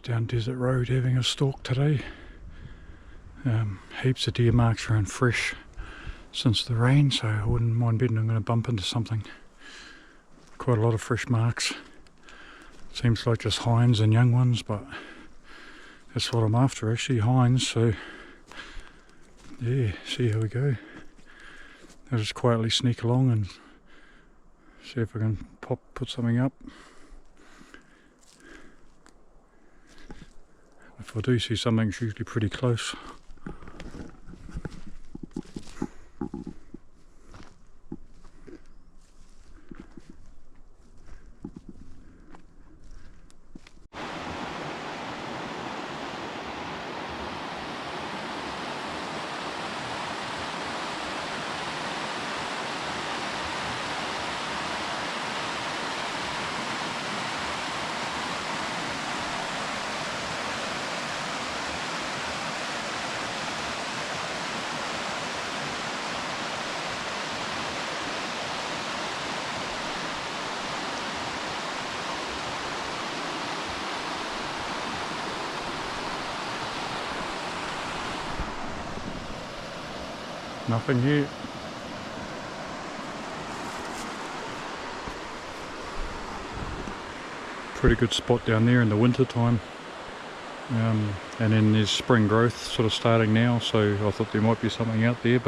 Just down Desert Road having a stalk today. Heaps of deer marks around fresh since the rain, so I wouldn't mind betting I'm going to bump into something. Quite a lot of fresh marks. Seems like just hinds and young ones, but that's what I'm after actually, hinds, so yeah, see how we go. I'll just quietly sneak along and see if I can put something up. If I do see something, it's usually pretty close. Nothing here. Pretty good spot down there in the winter time. And then there's spring growth sort of starting now, so I thought there might be something out there,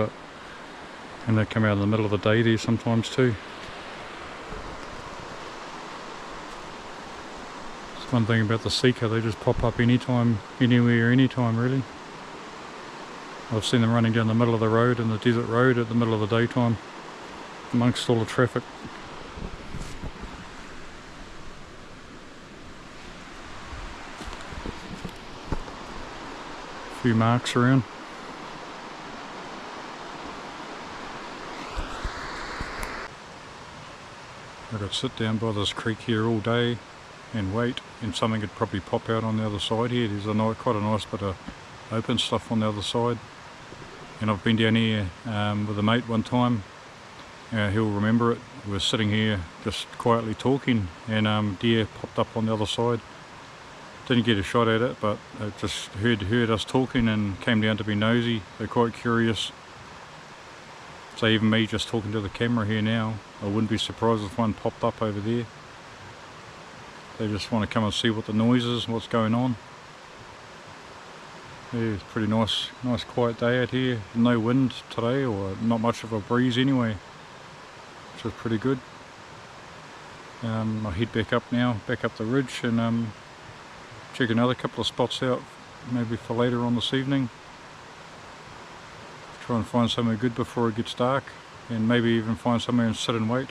and they come out in the middle of the day there sometimes too. It's one thing about the Sika, they just pop up anytime, anywhere, anytime really. I've seen them running down the middle of the road in the desert road at the middle of the daytime amongst all the traffic. A few marks around. I could sit down by this creek here all day and wait, and something could probably pop out on the other side here. There's quite a nice bit of open stuff on the other side. And I've been down here with a mate one time. He'll remember it. We were sitting here just quietly talking, and deer popped up on the other side. Didn't get a shot at it, but it just heard us talking and came down to be nosy. They're quite curious. So even me just talking to the camera here now, I wouldn't be surprised if one popped up over there. They just want to come and see what the noise is, what's going on. Yeah, it's pretty nice quiet day out here. No wind today, or not much of a breeze anyway, which is pretty good. I'll head back up now, back up the ridge, and check another couple of spots out, maybe for later on this evening. Try and find somewhere good before it gets dark, and maybe even find somewhere and sit and wait.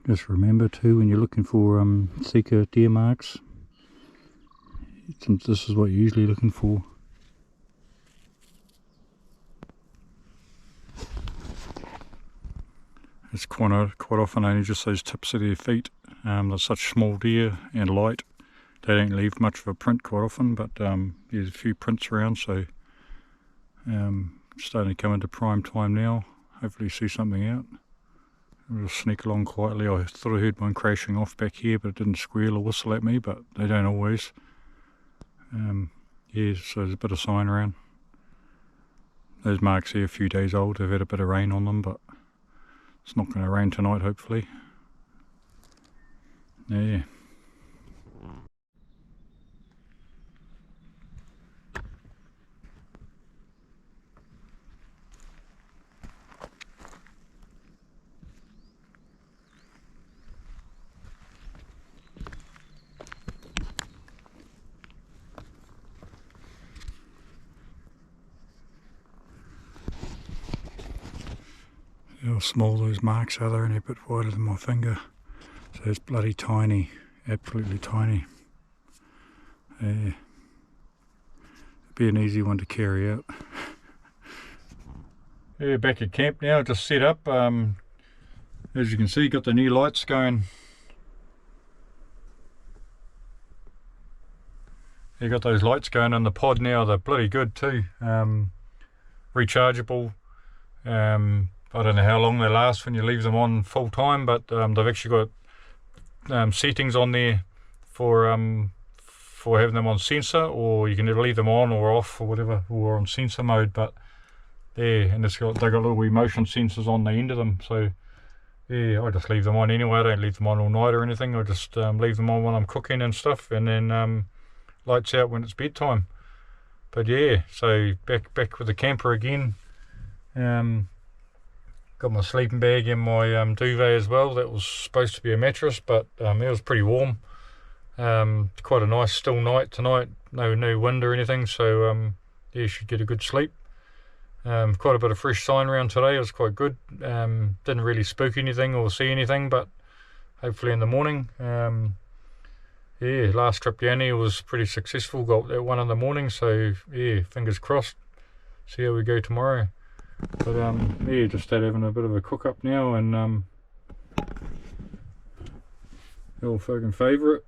Just remember too, when you're looking for Sika deer marks, this is what you're usually looking for. It's quite often only just those tips of their feet. They're such small deer and light, they don't leave much of a print quite often, but there's a few prints around, so starting to come into prime time now. Hopefully see something out. I'll just sneak along quietly. I thought I heard one crashing off back here, but it didn't squeal or whistle at me, but they don't always. Yeah, so there's a bit of sign around. Those marks here a few days old, they've had a bit of rain on them, but it's not going to rain tonight, hopefully. Yeah. How small those marks are, they're only a bit wider than my finger. So it's bloody tiny, absolutely tiny. Yeah. It'd be an easy one to carry out. Yeah, back at camp now, just set up. As you can see, got the new lights going. You got those lights going in the pod now, they're bloody good too. Rechargeable. I don't know how long they last when you leave them on full time, but they've actually got settings on there for having them on sensor, or you can either leave them on or off or whatever, or on sensor mode. But yeah, and they've got little wee motion sensors on the end of them, so yeah, I just leave them on anyway. I don't leave them on all night or anything. I just leave them on when I'm cooking and stuff, and then lights out when it's bedtime. But yeah, so back with the camper again. Got my sleeping bag and my duvet as well. That was supposed to be a mattress, but it was pretty warm. Quite a nice still night tonight. No wind or anything, so yeah, you should get a good sleep. Quite a bit of fresh sign around today. It was quite good. Didn't really spook anything or see anything, but hopefully in the morning. Yeah, last trip down here was pretty successful. Got that one in the morning, so yeah, fingers crossed. See how we go tomorrow. But yeah, just started having a bit of a cook up now, and your fucking favourite.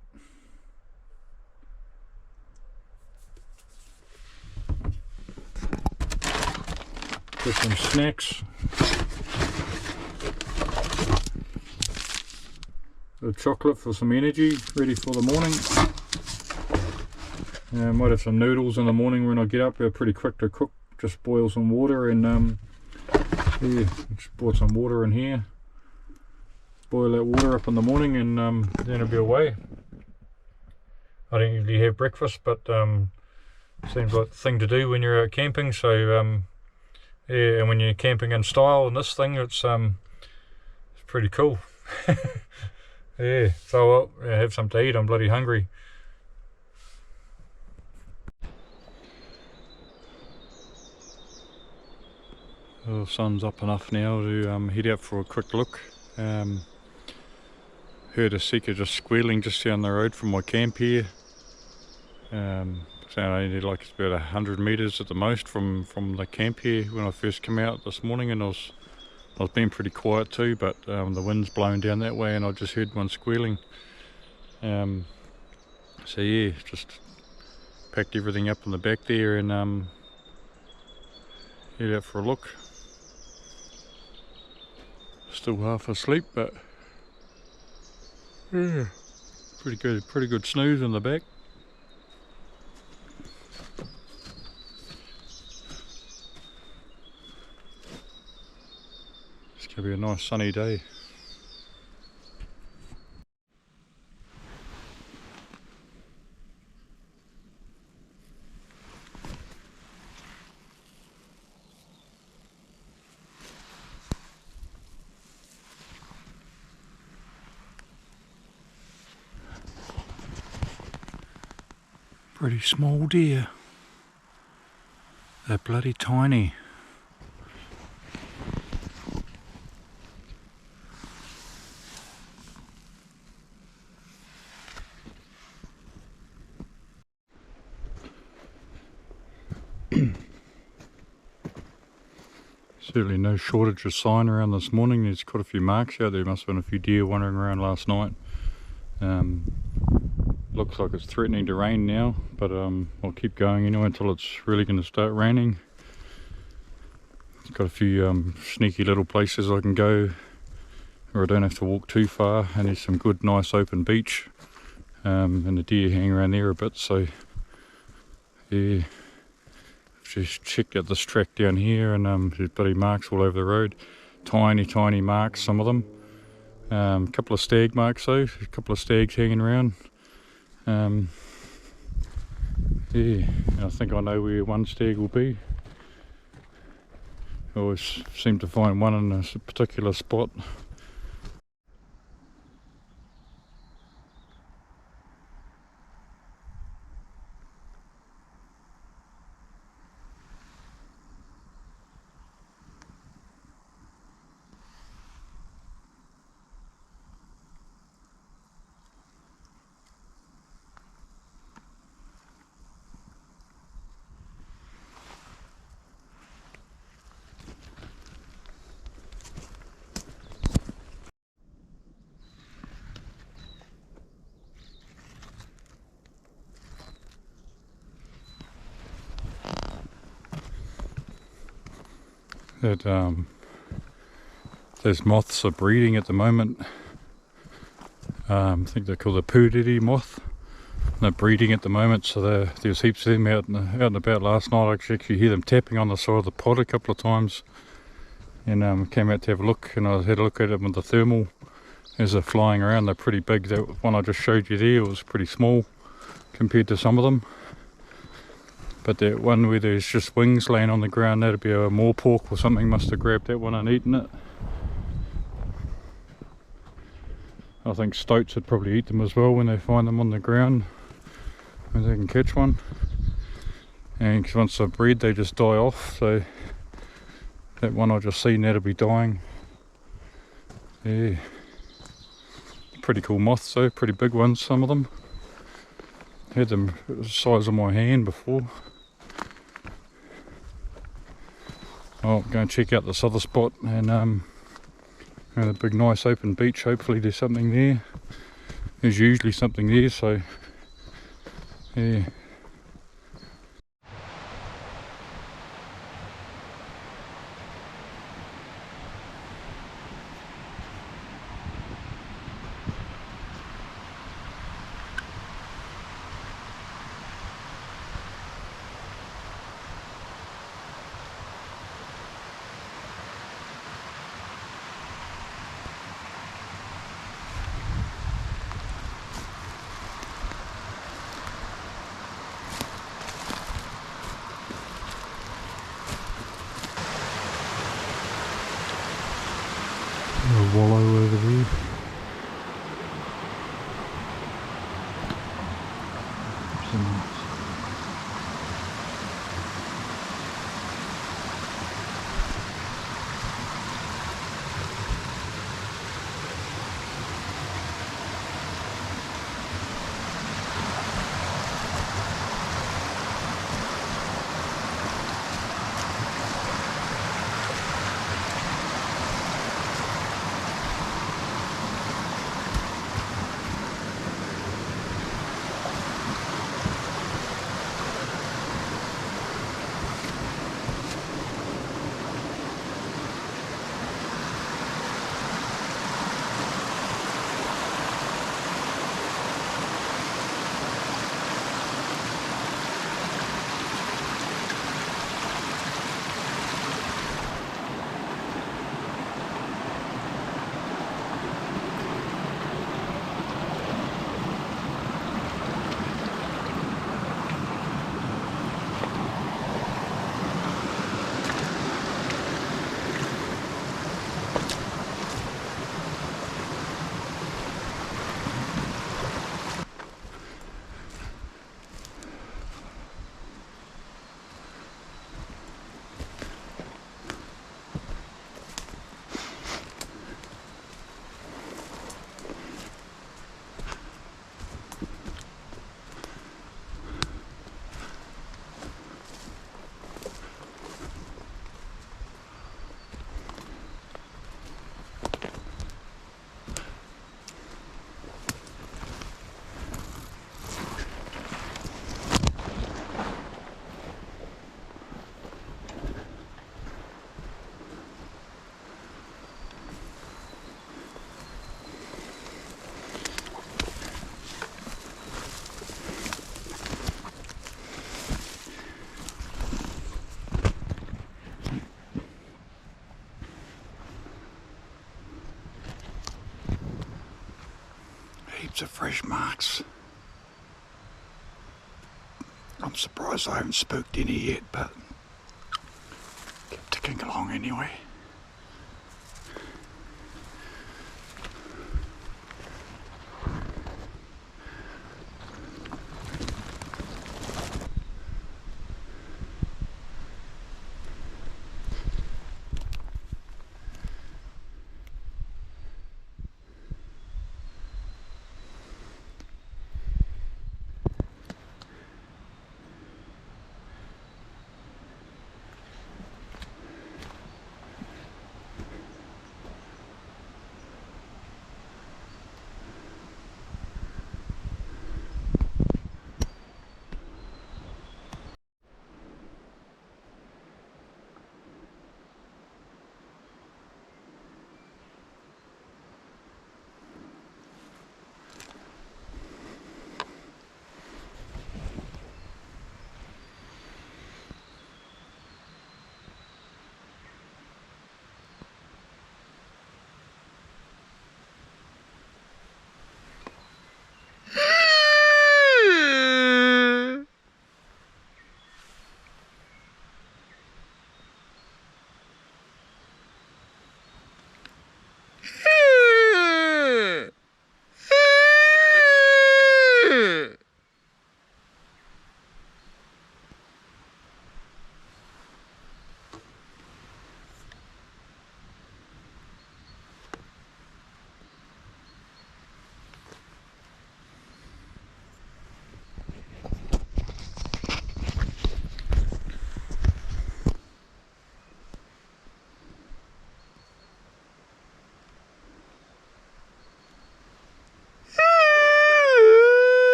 Get some snacks. A chocolate for some energy, ready for the morning. Might have some noodles in the morning when I get up. They're pretty quick to cook. Just boil some water and yeah, just brought some water in here. Boil that water up in the morning, and then it'll be away. I don't usually have breakfast, but seems like the thing to do when you're out camping. So yeah, and when you're camping in style and this thing, it's pretty cool. Yeah, so I'll have something to eat. I'm bloody hungry. The sun's up enough now to head out for a quick look. Heard a Sika just squealing just down the road from my camp here. So only like it's about 100 metres at the most from the camp here when I first came out this morning, and I was being pretty quiet too, but the wind's blowing down that way and I just heard one squealing. So yeah, just packed everything up in the back there and head out for a look. Still half asleep, but yeah, pretty good snooze in the back. It's gonna be a nice sunny day. Pretty small deer. They're bloody tiny. Certainly no shortage of sign around this morning. There's quite a few marks out there. Must have been a few deer wandering around last night. Looks like it's threatening to rain now, but I'll keep going anyway until it's really going to start raining. It's got a few sneaky little places I can go where I don't have to walk too far, and there's some good nice open beach, and the deer hang around there a bit. So yeah, just checked out this track down here, and there's bloody marks all over the road, tiny marks, some of them. A couple of stag marks though, a couple of stags hanging around. Yeah, I think I know where one stag will be. I always seem to find one in a particular spot. That those moths are breeding at the moment. I think they're called the puriri moth. They're breeding at the moment, so there's heaps of them out and about last night. I could actually hear them tapping on the side of the pod a couple of times, and came out to have a look, and I had a look at them with the thermal as they're flying around. They're pretty big. That one I just showed you there was pretty small compared to some of them. But that one where there's just wings laying on the ground, that'd be a moorpork or something, must have grabbed that one and eaten it. I think stoats would probably eat them as well when they find them on the ground, when they can catch one. And once they breed, they just die off, so that one I just seen, that'll be dying. Yeah, pretty cool moths though, pretty big ones, some of them. Had them the size of my hand before. I'll go and check out this other spot, and a big nice open beach. Hopefully there's something there. There's usually something there, so yeah. A wallow over there. heaps of fresh marks. I'm surprised I haven't spooked any yet, but keep ticking along anyway.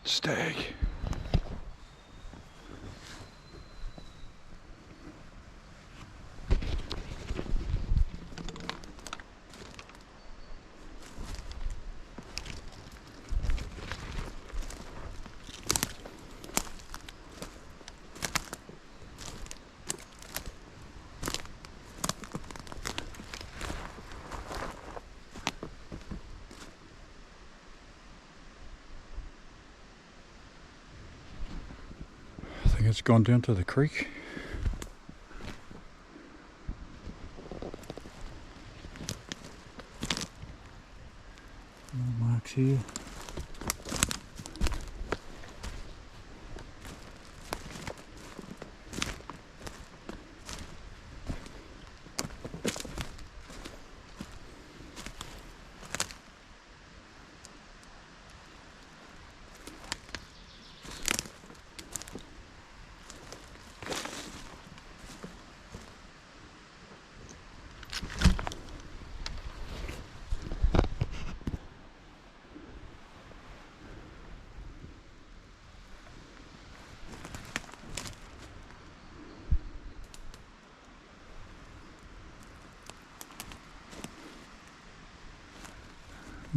Stag. I think it's gone down to the creek. More marks here.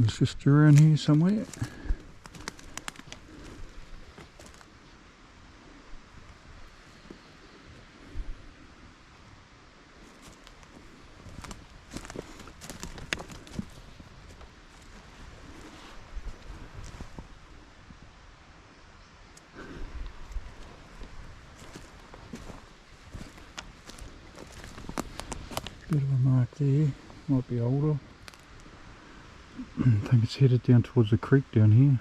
It's just around here somewhere. Bit of a mark there, might be older. I think it's headed down towards the creek down here.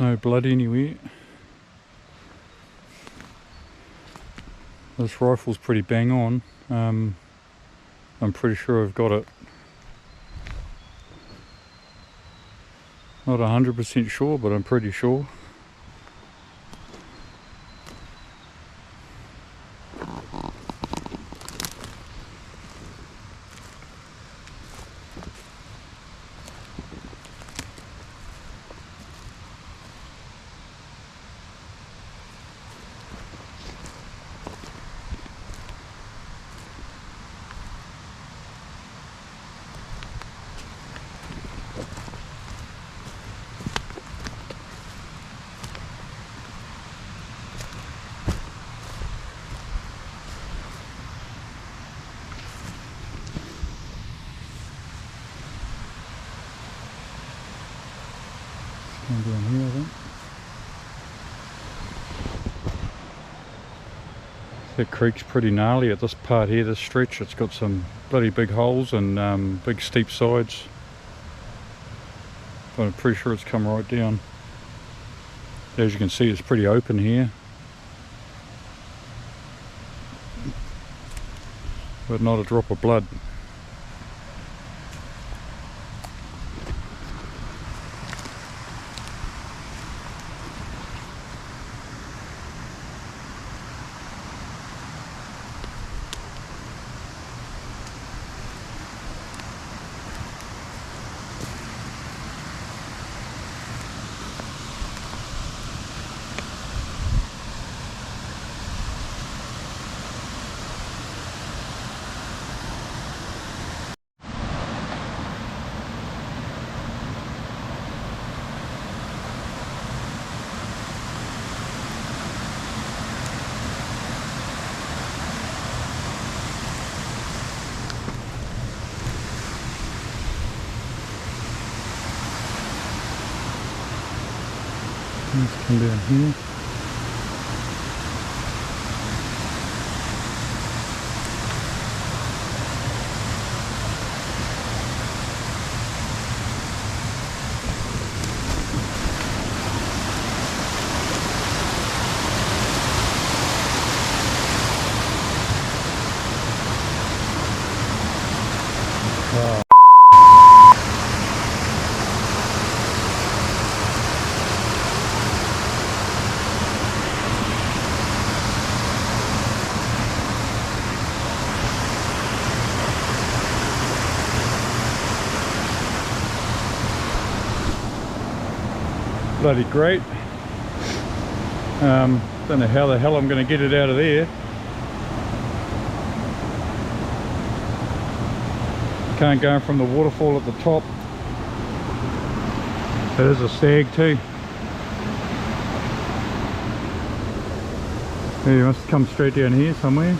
No blood anywhere. This rifle's pretty bang on. I'm pretty sure I've got it. Not 100% sure, but I'm pretty sure. Down here, I think. That creek's pretty gnarly at this part here, this stretch. It's got some bloody big holes and big steep sides. But I'm pretty sure it's come right down. As you can see, it's pretty open here. But not a drop of blood. Let's come down here. Oh. Bloody great. Don't know how the hell I'm going to get it out of there. Can't go from the waterfall at the top. It is a stag too. Yeah, you must come straight down here somewhere.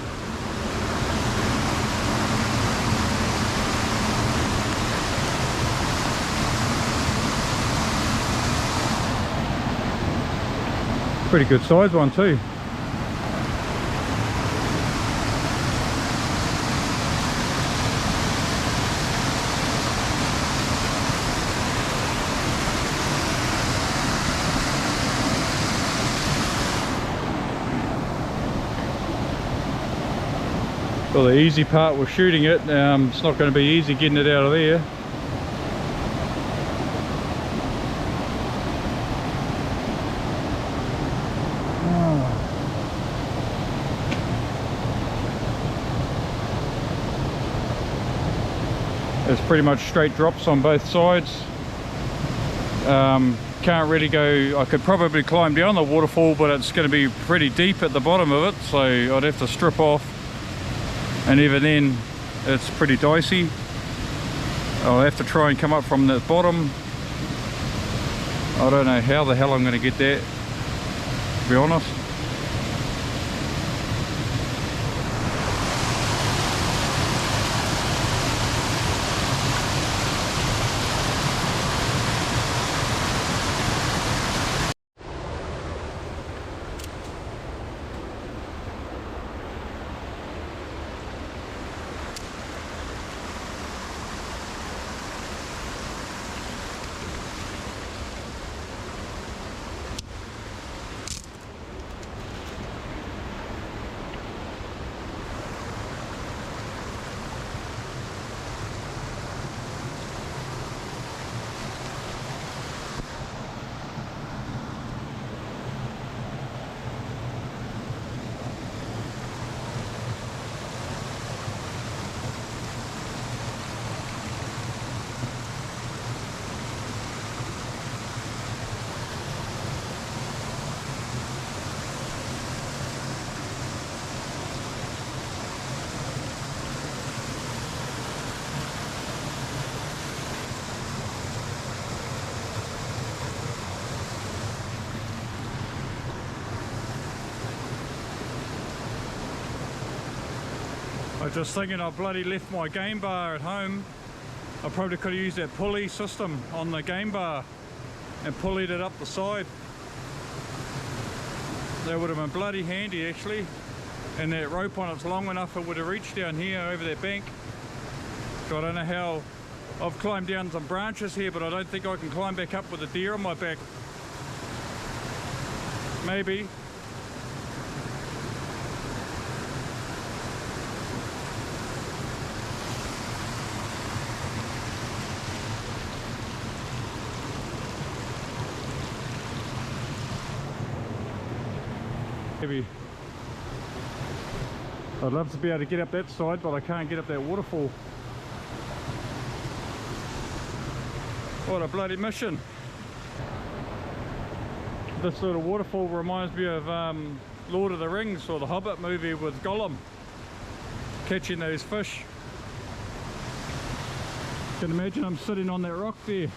Pretty good size one too. Well, the easy part was shooting it. It's not going to be easy getting it out of there. There's pretty much straight drops on both sides. Can't really go, I could probably climb down the waterfall, but it's going to be pretty deep at the bottom of it, so I'd have to strip off, and even then it's pretty dicey. I'll have to try and come up from the bottom. I don't know how the hell I'm going to get that, to be honest. I was just thinking I bloody left my game bar at home. I probably could have used that pulley system on the game bar and pulleyed it up the side. That would have been bloody handy actually. And that rope on it's long enough it would have reached down here over that bank. So I don't know how. I've climbed down some branches here, but I don't think I can climb back up with a deer on my back. Maybe. Maybe. I'd love to be able to get up that side, but I can't get up that waterfall. What a bloody mission. This sort of waterfall reminds me of Lord of the Rings or the Hobbit movie with Gollum catching those fish. You can imagine I'm sitting on that rock there.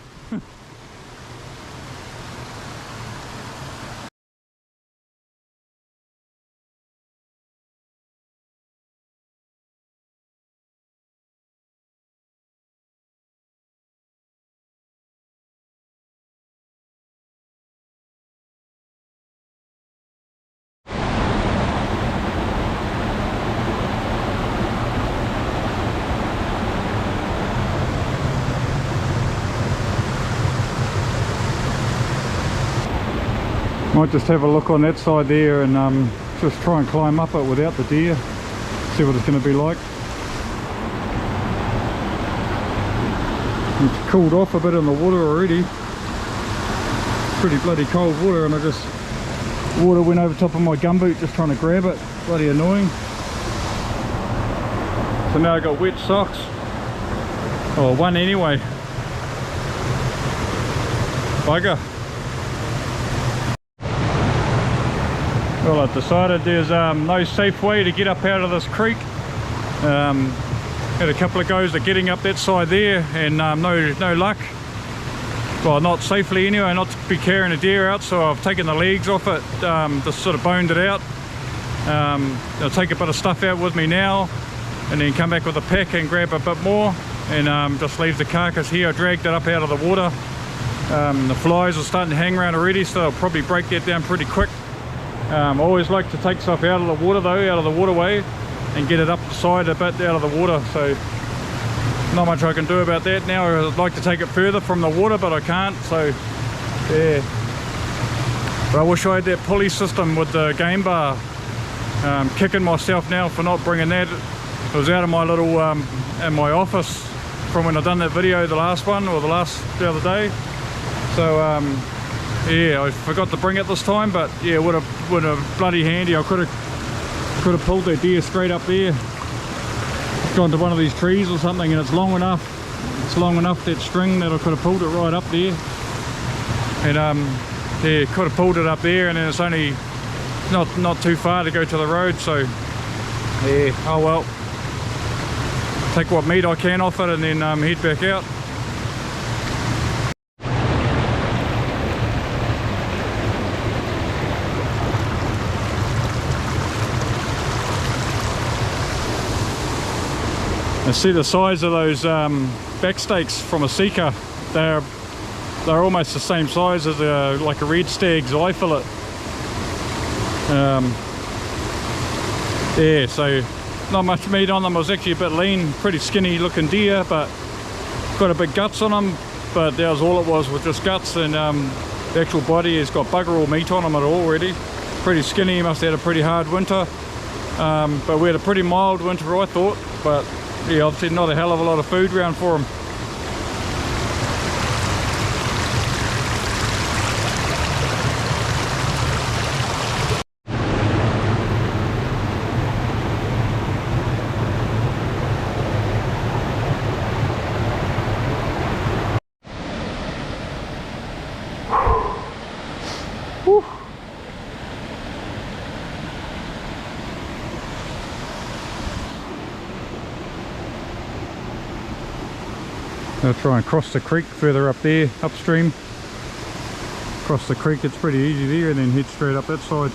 Might just have a look on that side there and just try and climb up it without the deer. See what it's going to be like. It's cooled off a bit in the water already. Pretty bloody cold water, and water went over top of my gumboot just trying to grab it. Bloody annoying. So now I got wet socks. Oh, one anyway. Bugger. Well, I've decided there's no safe way to get up out of this creek. Had a couple of goes at getting up that side there, and no luck. Well, not safely anyway, not to be carrying a deer out, so I've taken the legs off it, just sort of boned it out. I'll take a bit of stuff out with me now, and then come back with a pack and grab a bit more, and just leave the carcass here. I dragged it up out of the water. The flies are starting to hang around already, so I'll probably break that down pretty quick. I always like to take stuff out of the water though, out of the waterway, and get it up the side a bit out of the water, so not much I can do about that now. I'd like to take it further from the water, but I can't, so yeah. But I wish I had that pulley system with the game bar. Kicking myself now for not bringing that. It was out of my little, in my office from when I done that video, the last one, or the other day. So yeah, I forgot to bring it this time, but yeah, would have bloody handy. I could have pulled that deer straight up there, gone to one of these trees or something, and it's long enough that string that I could have pulled it right up there, and yeah, could have pulled it up there, and then it's only not too far to go to the road, so yeah, oh well, take what meat I can off it and then head back out. I see the size of those back stakes from a Sika. They're almost the same size as like a red stag's eye fillet. Yeah, so not much meat on them. I was actually a bit lean, pretty skinny looking deer, but got a bit guts on them. But that was all it was just guts, and the actual body has got bugger all meat on them at all already. Pretty skinny, must have had a pretty hard winter. But we had a pretty mild winter, I thought, but yeah, obviously not a hell of a lot of food around for them. Whew. I'll try and cross the creek further up there, upstream. Cross the creek, it's pretty easy there, and then head straight up that side.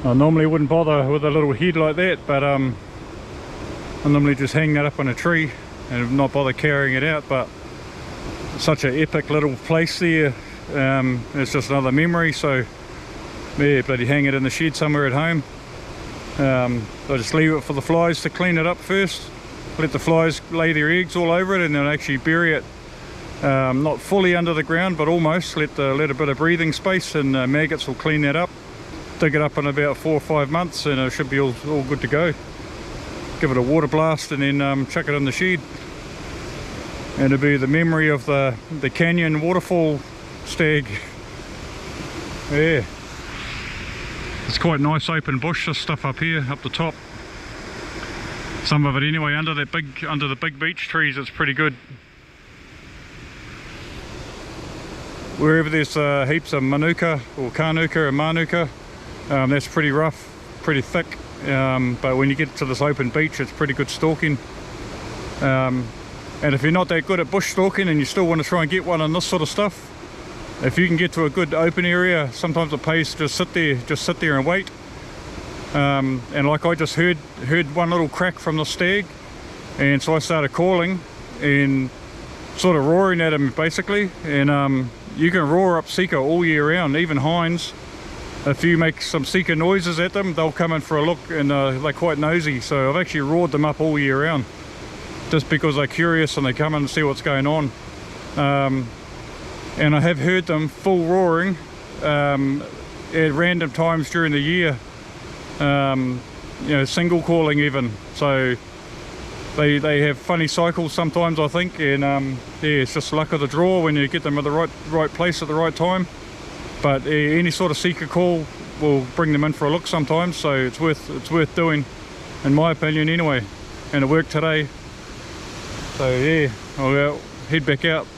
I normally wouldn't bother with a little head like that, but I normally just hang that up on a tree and not bother carrying it out. But such an epic little place there, it's just another memory, so yeah, bloody hang it in the shed somewhere at home. I just leave it for the flies to clean it up first, let the flies lay their eggs all over it, and then actually bury it, not fully under the ground but almost, let a bit of breathing space, and maggots will clean that up. Dig it up in about 4 or 5 months and it should be all good to go. Give it a water blast and then chuck it in the shed, and it'll be the memory of the canyon waterfall stag. Yeah, it's quite nice open bush, this stuff up here, up the top. Some of it anyway, under the big beech trees, it's pretty good. Wherever there's heaps of manuka or kanuka and manuka, that's pretty rough, pretty thick, but when you get to this open beach, it's pretty good stalking. And if you're not that good at bush stalking and you still want to try and get one on this sort of stuff, if you can get to a good open area, sometimes it pays to just sit there and wait. And like I just heard one little crack from the stag, and so I started calling and sort of roaring at him basically. And you can roar up Sika all year round, even hinds. If you make some Sika noises at them, they'll come in for a look, and they're quite nosy. So I've actually roared them up all year round, just because they're curious and they come in and see what's going on. And I have heard them full roaring at random times during the year, you know, single calling even. So they have funny cycles sometimes, I think, and yeah, it's just luck of the draw when you get them at the right place at the right time. But any sort of Sika call will bring them in for a look sometimes, so it's worth doing, in my opinion anyway. And it worked today, so yeah, I'll head back out.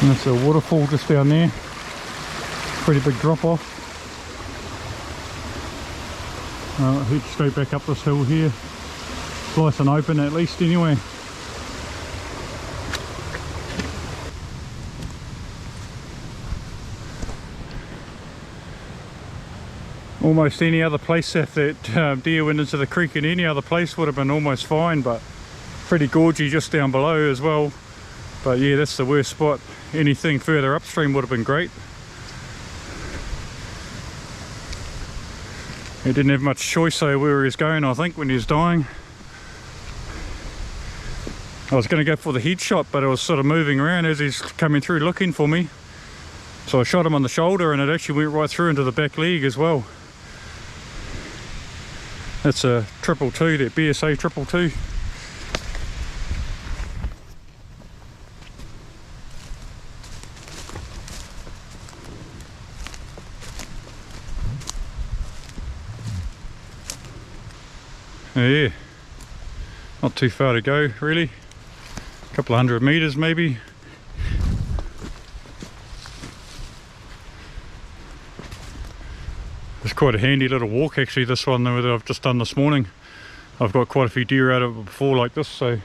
And that's a waterfall just down there, pretty big drop off. Head straight back up this hill here, it's nice and open at least anyway. Almost any other place, if that deer went into the creek in any other place would have been almost fine, but pretty gorgy just down below as well. But yeah, that's the worst spot. Anything further upstream would have been great. He didn't have much choice though where he was going, I think, when he was dying. I was going to go for the headshot, but it was sort of moving around as he's coming through looking for me. So I shot him on the shoulder and it actually went right through into the back leg as well. That's a 222, that BSA 222. Yeah, not too far to go really, a couple of 100 meters maybe. It's quite a handy little walk actually, this one that I've just done this morning. I've got quite a few deer out of it before like this, so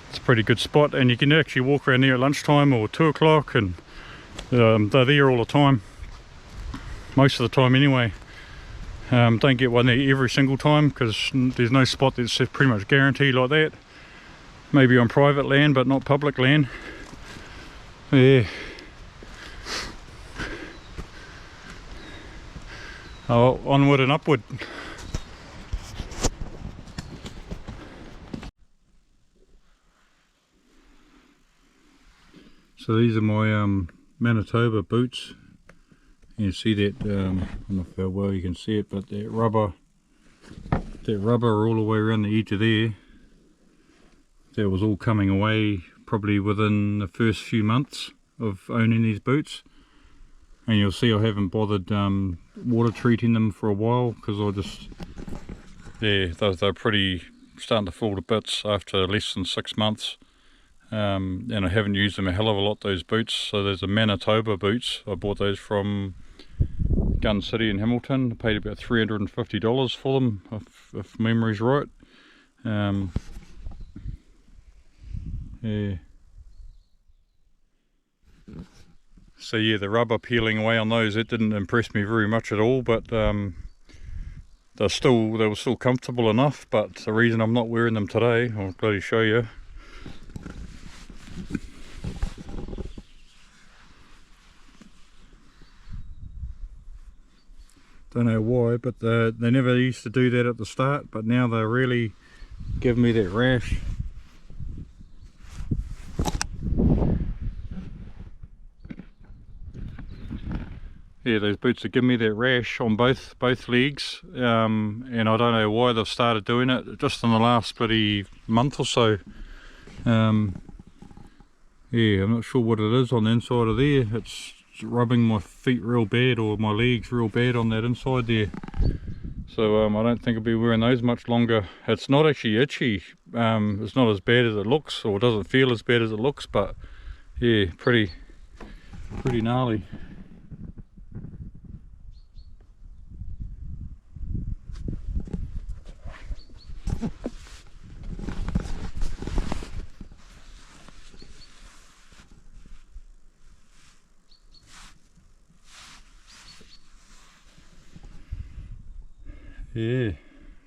it's a pretty good spot, and you can actually walk around there at lunchtime or 2 o'clock, and they're there all the time, most of the time anyway. Don't get one there every single time because there's no spot that's pretty much guaranteed like that. Maybe on private land but not public land. Yeah. Oh, onward and upward. So these are my Manitoba boots. You see that, I don't know how well you can see it, but that rubber all the way around the edge of there, that was all coming away probably within the first few months of owning these boots. And you'll see I haven't bothered water treating them for a while, because I just, yeah, they're pretty starting to fall to bits after less than 6 months. and I haven't used them a hell of a lot, those boots. So there's a Manitoba boots, I bought those from Gun City in Hamilton. I paid about $350 for them, if memory's right. Yeah. So yeah, the rubber peeling away on those, it didn't impress me very much at all, but they were still comfortable enough. But the reason I'm not wearing them today, I'll bloody show you. Don't know why, but they never used to do that at the start, but now they really give me that rash. Yeah, those boots are giving me that rash on both legs, and I don't know why they've started doing it just in the last bloody month or so. Yeah, I'm not sure what it is on the inside of there. It's rubbing my feet real bad, or my legs real bad on that inside there. So I don't think I'll be wearing those much longer. It's not actually itchy. It's not as bad as it looks, or it doesn't feel as bad as it looks, but yeah, pretty gnarly. Yeah,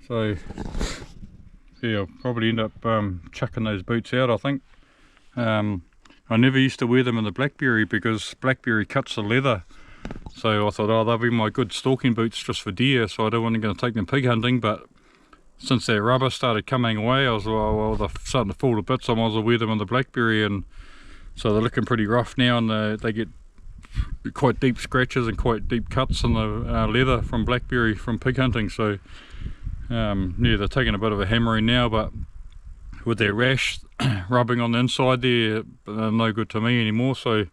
so yeah, I'll probably end up chucking those boots out, I think. I never used to wear them in the blackberry because blackberry cuts the leather, so I thought, oh, they'll be my good stalking boots just for deer, so I don't want to take them pig hunting. But since that rubber started coming away, I was like, well, they're starting to fall to bits, I might as well wear them in the blackberry. And so they're looking pretty rough now, and they get quite deep scratches and quite deep cuts in the leather from blackberry from pig hunting. So yeah, they're taking a bit of a hammering now, but with their rash rubbing on the inside there, they're no good to me anymore. So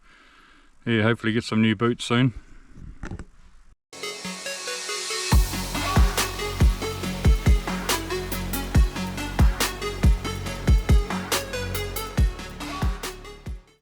yeah, hopefully get some new boots soon.